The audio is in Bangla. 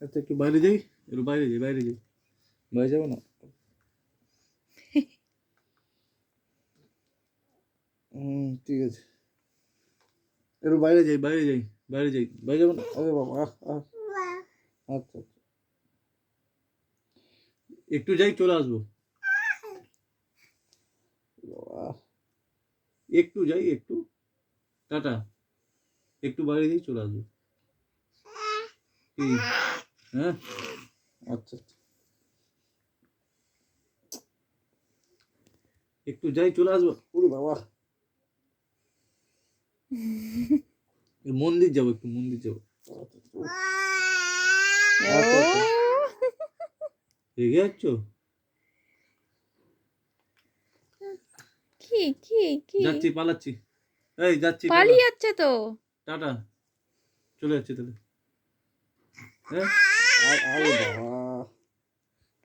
আচ্ছা একটু বাইরে যাই, একটু বাইরে যাই, বাইরে যাই। বাইরে যাবো না? ঠিক আছে, একটু বাইরে যাই, বাইরে যাই, বাইরে যাই, বাইরে যাবো না? আরে বাবা, আচ্ছা আচ্ছা, একটু যাই, চলে আসবো। একটু যাই, একটু টাটা, একটু বাইরে যাই, চলে আসবো। হ্যাঁ আচ্ছা আচ্ছা, একটু যাই, চলে আসবো। ওরে বাবা, মন্দির যাবো, একটু মন্দির যাবো। রেগে যাচ্ছ? কি কি কি যাচ্ছি, পালাচ্ছি, এই যাচ্ছি, পালিয়ে যাচ্ছে তো। টাটা, চলে যাচ্ছি তাহলে। হ্যাঁ, আরে বাবা।